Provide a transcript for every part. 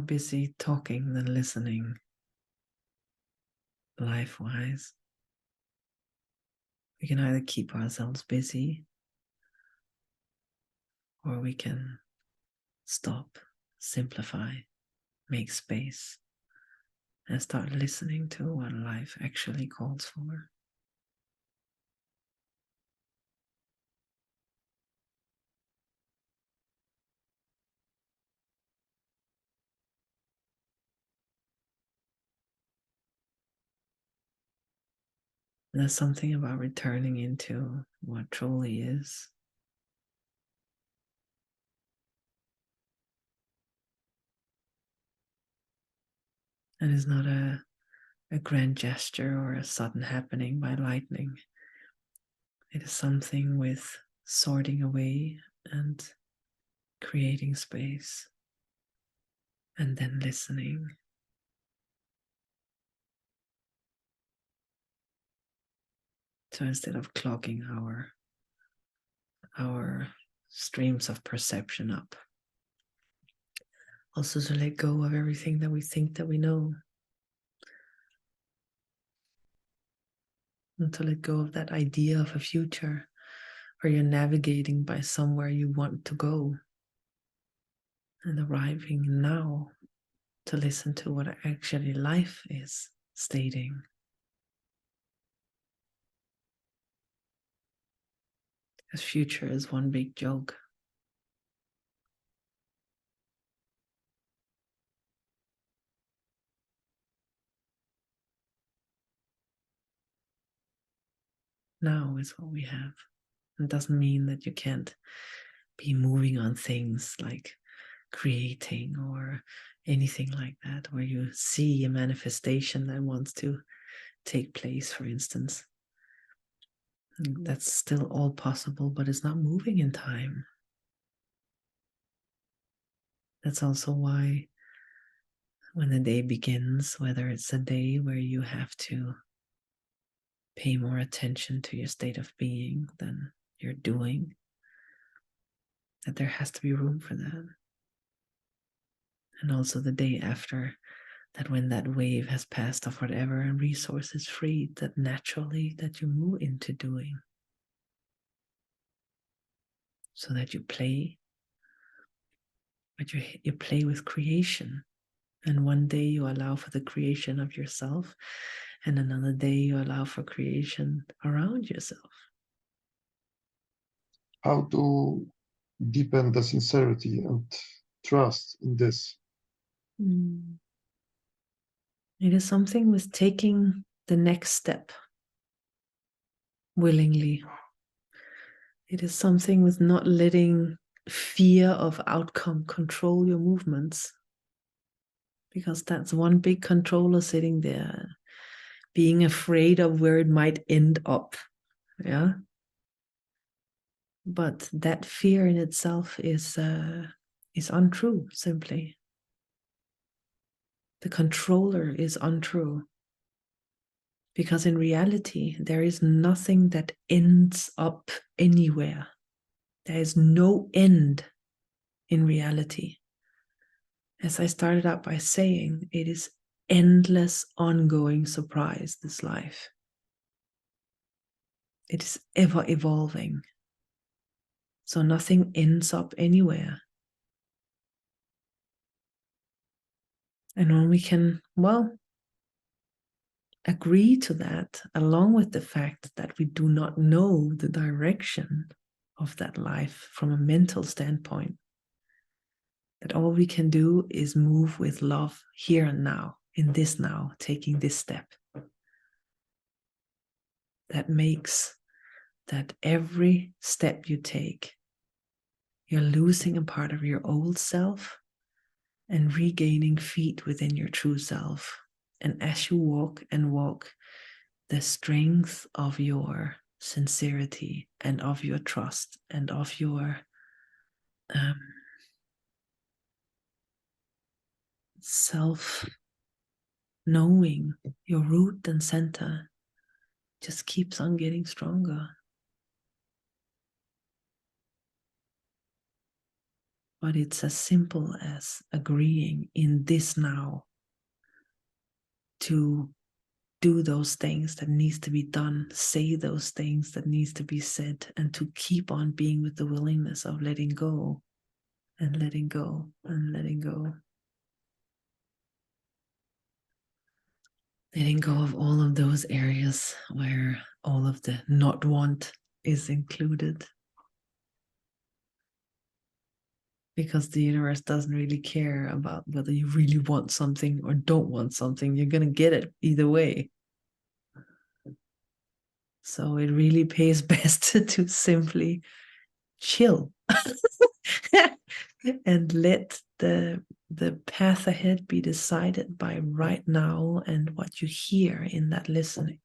busy talking than listening, life-wise. We can either keep ourselves busy, or we can stop, simplify, make space, and start listening to what life actually calls for. There's something about returning into what truly is. And it's not a grand gesture or a sudden happening by lightning. It is something with sorting away and creating space and then listening. So instead of clogging our streams of perception up, also to let go of everything that we think that we know, and to let go of that idea of a future where you're navigating by somewhere you want to go, and arriving now to listen to what actually life is stating. Because future is one big joke. Now is what we have. It doesn't mean that you can't be moving on things like creating or anything like that, where you see a manifestation that wants to take place, for instance. That's still all possible, but it's not moving in time. That's also why when the day begins, whether it's a day where you have to pay more attention to your state of being than you're doing, that there has to be room for that. And also the day after, that when that wave has passed of whatever and resource is freed, that naturally that you move into doing. So that you play, but you play with creation. And one day you allow for the creation of yourself, and another day you allow for creation around yourself. How to deepen the sincerity and trust in this? It is something with taking the next step willingly. It is something with not letting fear of outcome control your movements, because that's one big controller sitting there, being afraid of where it might end up. Yeah. But that fear in itself is untrue, simply. The controller is untrue. Because in reality, there is nothing that ends up anywhere. There is no end in reality. As I started out by saying, it is endless, ongoing surprise, this life. It is ever evolving. So nothing ends up anywhere. And when we can, agree to that, along with the fact that we do not know the direction of that life from a mental standpoint, that all we can do is move with love here and now, in this now, taking this step. That makes that every step you take, you're losing a part of your old self and regaining feet within your true self. And as you walk and walk, the strength of your sincerity and of your trust and of your self-knowing, your root and center, just keeps on getting stronger. But it's as simple as agreeing in this now to do those things that needs to be done, say those things that needs to be said, and to keep on being with the willingness of letting go and letting go and letting go. Letting go of all of those areas where all of the not want is included. Because the universe doesn't really care about whether you really want something or don't want something. You're going to get it either way. So it really pays best to simply chill and let the path ahead be decided by right now and what you hear in that listening.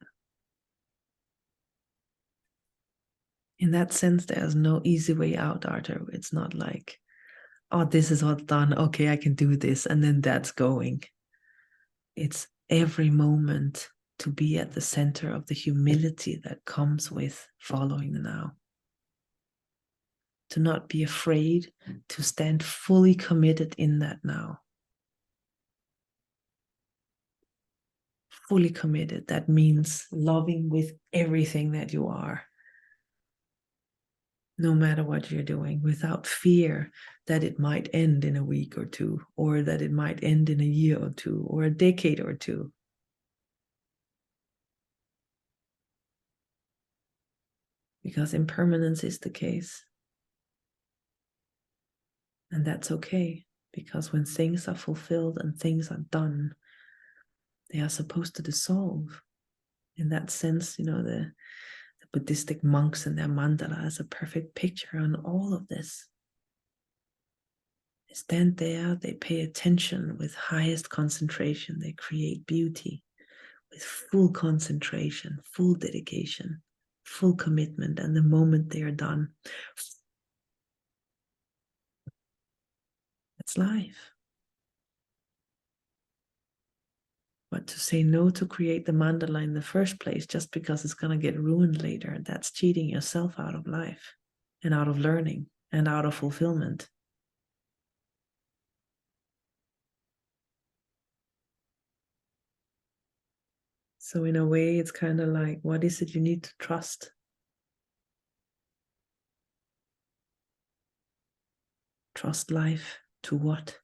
In that sense, there's no easy way out, Arthur. It's not like, oh, this is what's done. Okay, I can do this. And then that's going. It's every moment to be at the center of the humility that comes with following the now. To not be afraid, to stand fully committed in that now. Fully committed. That means loving with everything that you are. No matter what you're doing, without fear that it might end in a week or two, or that it might end in a year or two, or a decade or two. Because impermanence is the case. And that's okay, because when things are fulfilled and things are done, they are supposed to dissolve. In that sense, the Buddhistic monks and their mandala is a perfect picture on all of this. They stand there, they pay attention with highest concentration, they create beauty with full concentration, full dedication, full commitment, and the moment they are done, that's life. But to say no to create the mandala in the first place just because it's going to get ruined later, that's cheating yourself out of life and out of learning and out of fulfillment. So in a way, it's kind of like, what is it you need to trust? Trust life to what?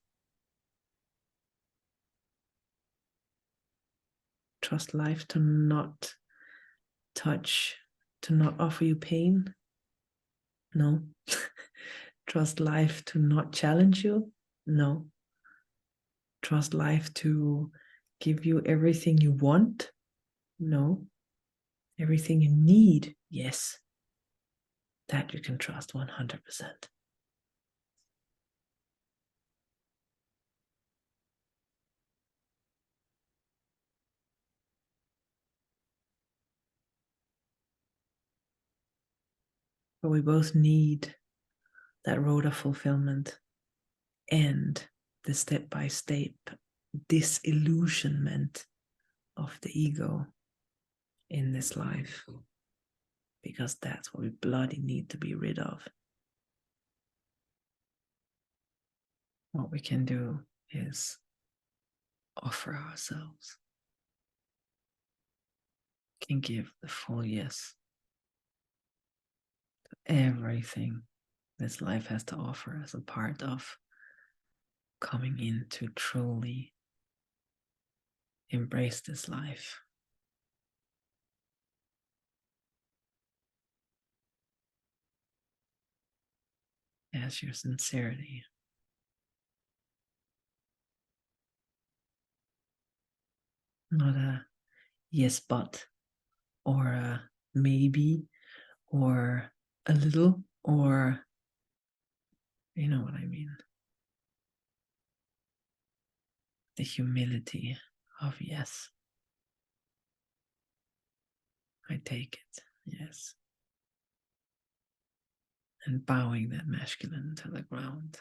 Trust life to not touch, to not offer you pain? No. Trust life to not challenge you? No. Trust life to give you everything you want? No. Everything you need? Yes. That you can trust 100%. But we both need that road of fulfillment and the step-by-step disillusionment of the ego in this life, because that's what we bloody need to be rid of. What we can do is offer ourselves, can give the full yes to everything this life has to offer as a part of coming in to truly embrace this life as your sincerity. Not a yes, but, or a maybe, or a little, or you know what I mean. The humility of yes. I take it, yes. And bowing that masculine to the ground.